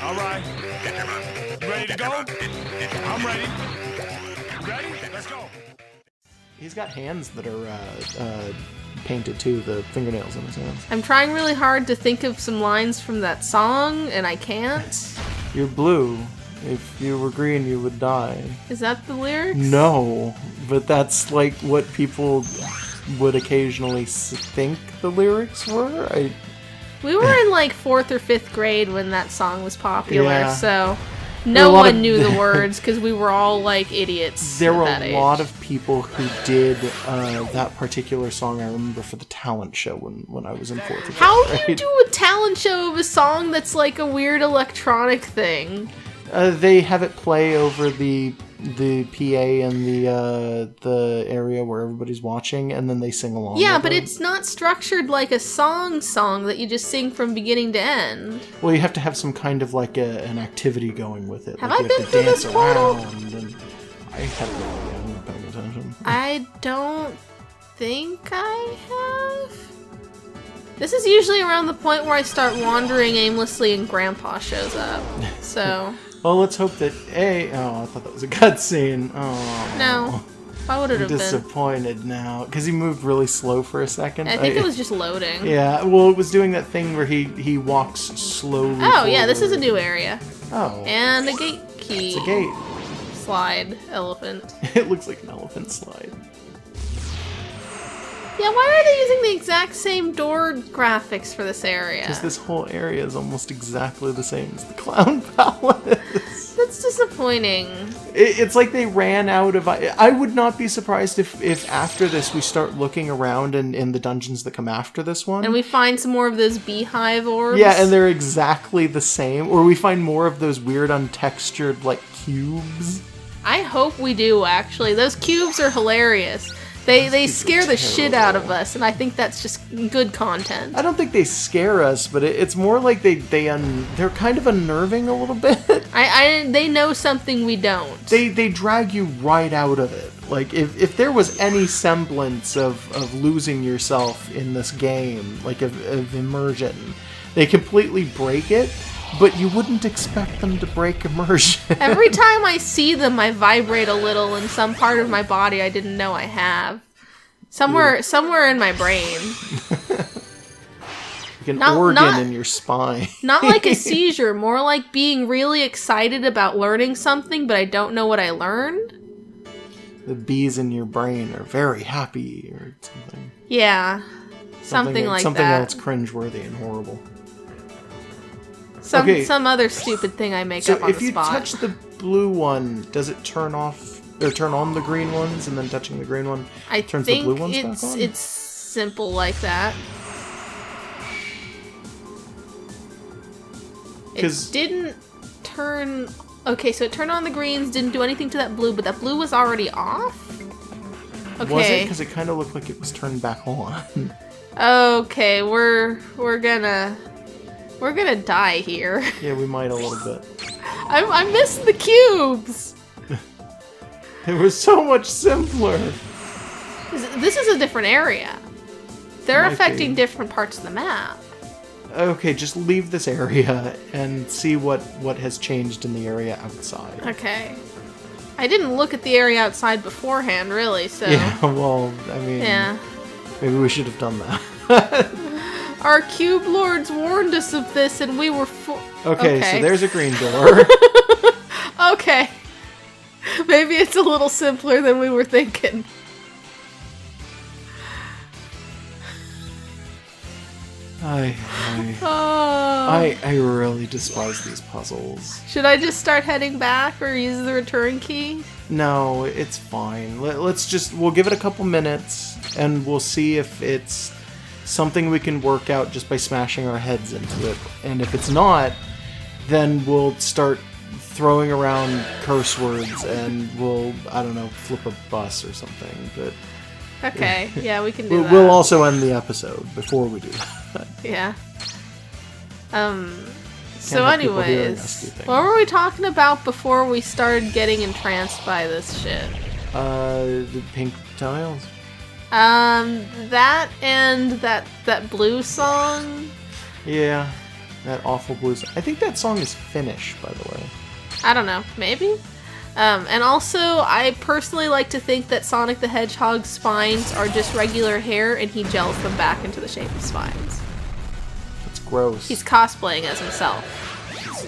All right. Ready to go? I'm ready. Ready? Let's go. He's got hands that are painted too, the fingernails on his hands. I'm trying really hard to think of some lines from that song, and I can't. You're blue. If you were green, you would die. Is that the lyrics? No, but that's like what people would occasionally think the lyrics were. We were in like 4th or 5th grade when that song was popular, Yeah. so no one knew the words because we were all like idiots. There were at that a age. lot of people who did that particular song, I remember, for the talent show when I was in 4th or 5th How do grade. you do a talent show of a song that's like a weird electronic thing? They have it play over the PA and the area where everybody's watching, and then they sing along. Yeah, with but it. it's not structured like a song that you just sing from beginning to end. Well, you have to have some kind of like an activity going with it. Have like I you been have to through dance this portal? around, and I have no idea. I'm not paying attention. I don't think I have. This is usually around the point where I start wandering aimlessly and Grandpa shows up. So, Well, let's hope that Oh, I thought that was a cutscene. Oh no. Why would it I'm have been? disappointed now because he moved really slow for a second. I think it was just loading. Yeah, well, it was doing that thing where he walks slowly. Oh, yeah, this is a forward. new area. Oh, And a gate key. it's a gate. Slide. Elephant. It looks like an elephant slide. Yeah, why are they using the exact same door graphics for this area? Because this whole area is almost exactly the same as the Clown Palace. That's disappointing. It's like they ran out of... I would not be surprised if after this we start looking around in the dungeons that come after this one. And we find some more of those beehive orbs. Yeah, and they're exactly the same. Or we find more of those weird untextured, like, cubes. I hope we do, actually. Those cubes are hilarious. They scare the shit out of us, and I think that's just good content. I don't think they scare us, but it's more like they're kind of unnerving a little bit. They know something we don't. They drag you right out of it. Like, if there was any semblance of losing yourself in this game, like of immersion, they completely break it, but you wouldn't expect them to break immersion. Every time I see them, I vibrate a little in some part of my body I didn't know I have. Somewhere in my brain. Like an Not- organ not- in your spine. Not like a seizure, more like being really excited about learning something, but I don't know what I learned. The bees in your brain are very happy or something. Yeah. Something like something that. else cringeworthy and horrible. Some Okay. some other stupid thing I make So up on if the you spot. touch the blue one, does it turn off or turn on the green ones, and then touching the green one I turns think the blue ones back on? it's simple like that. It 'Cause- didn't turn... Okay, so it turned on the greens, didn't do anything to that blue, but that blue was already off? Okay. Was it? Because it kind of looked like it was turned back on. Okay, we're gonna die here. Yeah, we might a little bit. I missed the cubes! It was so much simpler. This is a different area. They're Might affecting be. different parts of the map. Okay, just leave this area and see what has changed in the area outside. Okay. I didn't look at the area outside beforehand, really, so... Yeah, well, I mean, Yeah. maybe we should have done that. Our cube lords warned us of this, and we were Okay, so there's a green door. Okay. Maybe it's a little simpler than we were thinking. I Oh. I really despise these puzzles. Should I just start heading back or use the return key? No, it's fine. We'll give it a couple minutes, and we'll see if it's something we can work out just by smashing our heads into it. And if it's not, then we'll start throwing around curse words, and we'll, I don't know, flip a bus or something. But Okay, yeah, we can do that. we'll also end the episode before we do that. Yeah. So have people hearing us do anyways, things. what were we talking about before we started getting entranced by this shit? The pink tiles. That and that blue song. Yeah. That awful blues. I think that song is Finnish, by the way. I don't know, maybe? And also, I personally like to think that Sonic the Hedgehog's spines are just regular hair and he gels them back into the shape of spines. That's gross. He's cosplaying as himself.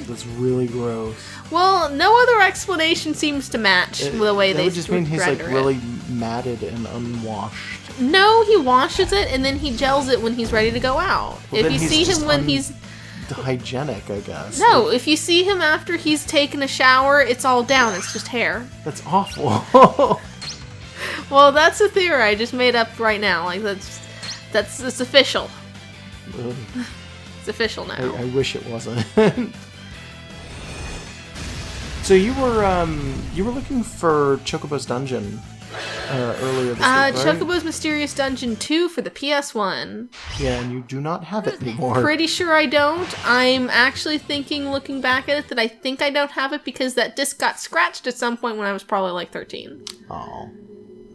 That's really gross. Well, no other explanation seems to match the way that they would just mean he's like render really it. matted and unwashed. No, he washes it and then he gels it when he's ready to go out. Well, if you see him when he's... hygienic, I guess. No, if you see him after he's taken a shower, it's all down. It's just hair. That's awful. Well, that's a theory I just made up right now. Like it's official. Ugh. It's official now. I wish it wasn't. So you were looking for Chocobo's Dungeon earlier this week, right? Chocobo's Mysterious Dungeon 2 for the PS1. Yeah, and you do not have it anymore. Pretty sure I don't. I'm actually thinking, looking back at it, that I think I don't have it because that disc got scratched at some point when I was probably like 13. Oh.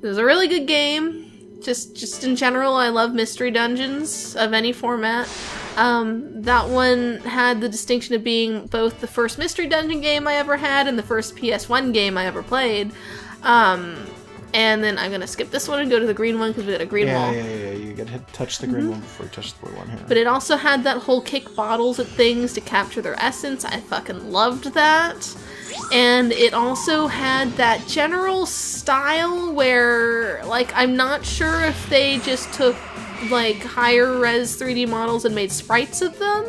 It was a really good game. Just in general, I love mystery dungeons of any format. That one had the distinction of being both the first mystery dungeon game I ever had and the first PS1 game I ever played. And then I'm gonna skip this one and go to the green one because we got a green wall. Yeah. You gotta touch the green one before you touch the blue one here. But it also had that whole kick bottles at things to capture their essence. I fucking loved that. And it also had that general style where, like, I'm not sure if they just took, like, higher res 3D models and made sprites of them,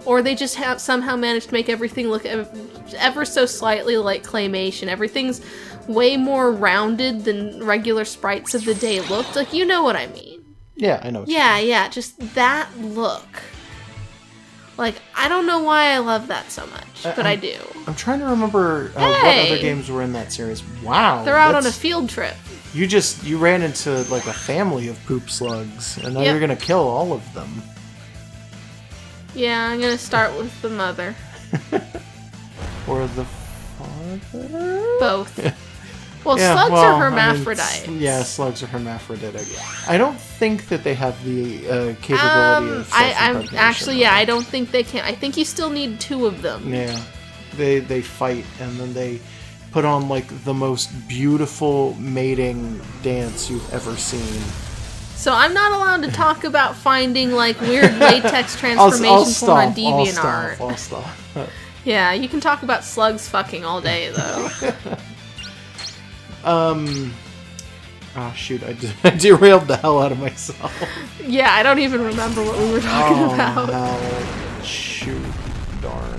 or they just have somehow managed to make everything look ever so slightly like claymation. Everything's way more rounded than regular sprites of the day looked. Like, you know what I mean. Yeah, I know what Yeah, just that look. Like, I don't know why I love that so much, but I do. I'm trying to remember what other games were in that series. Wow. They're out on a field trip. You ran into, like, a family of poop slugs, and now you're gonna kill all of them. Yeah, I'm gonna start with the mother. Or the father? Both. Well, slugs are hermaphrodites. Slugs are hermaphroditic. I don't think that they have the capability of self-impregnation. I don't think they can. I think you still need two of them. Yeah. They fight, and then they put on, like, the most beautiful mating dance you've ever seen. So I'm not allowed to talk about finding, like, weird latex transformation porn on DeviantArt. I'll stop. Yeah, you can talk about slugs fucking all day, though. Oh, shoot, I derailed the hell out of myself. Yeah, I don't even remember what we were talking about. No. Shoot, darn.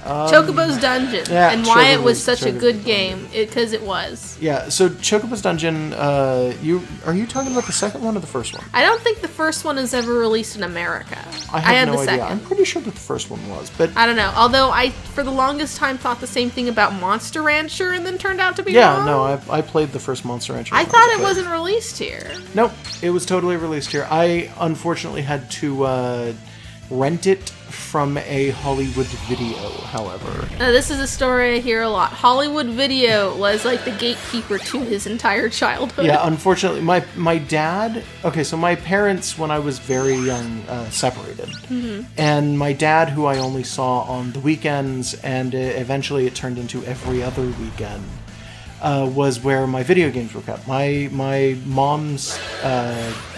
Chocobo's Dungeon, and why it was such a good game, because it was. Yeah, so Chocobo's Dungeon, are you talking about the second one or the first one? I don't think the first one is ever released in America. I have had no the idea. second. I'm pretty sure that the first one was, but... I don't know, although I, for the longest time, thought the same thing about Monster Rancher, and then turned out to be wrong. No, I played the first Monster Rancher. I thought it wasn't released here. Nope, it was totally released here. I, unfortunately, had to rent it from a Hollywood Video, however. This is a story I hear a lot. Hollywood Video was like the gatekeeper to his entire childhood. Yeah, unfortunately, my dad... Okay, so my parents, when I was very young, separated. Mm-hmm. And my dad, who I only saw on the weekends, and eventually it turned into every other weekend, was where my video games were kept. My mom's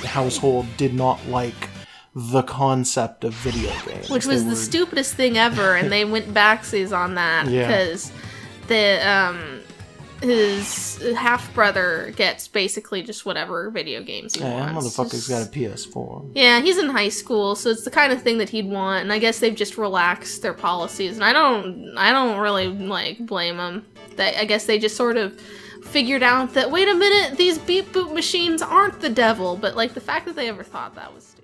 household did not like the concept of video games. Which was the stupidest thing ever, and they went backsies on that, because his half-brother gets basically just whatever video games he wants. That motherfucker's got a PS4. Yeah, he's in high school, so it's the kind of thing that he'd want, and I guess they've just relaxed their policies, and I don't really, like, blame them. I guess they just sort of figured out that, wait a minute, these beep-boop machines aren't the devil, but, like, the fact that they ever thought that was stupid.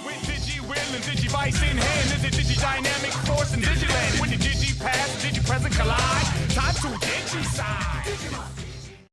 With Digi-Will and Digivice in hand, is it Digi-Dynamic Force and Digiland? With the Digi-Past, Digi-Present collide, time to Digi-Side.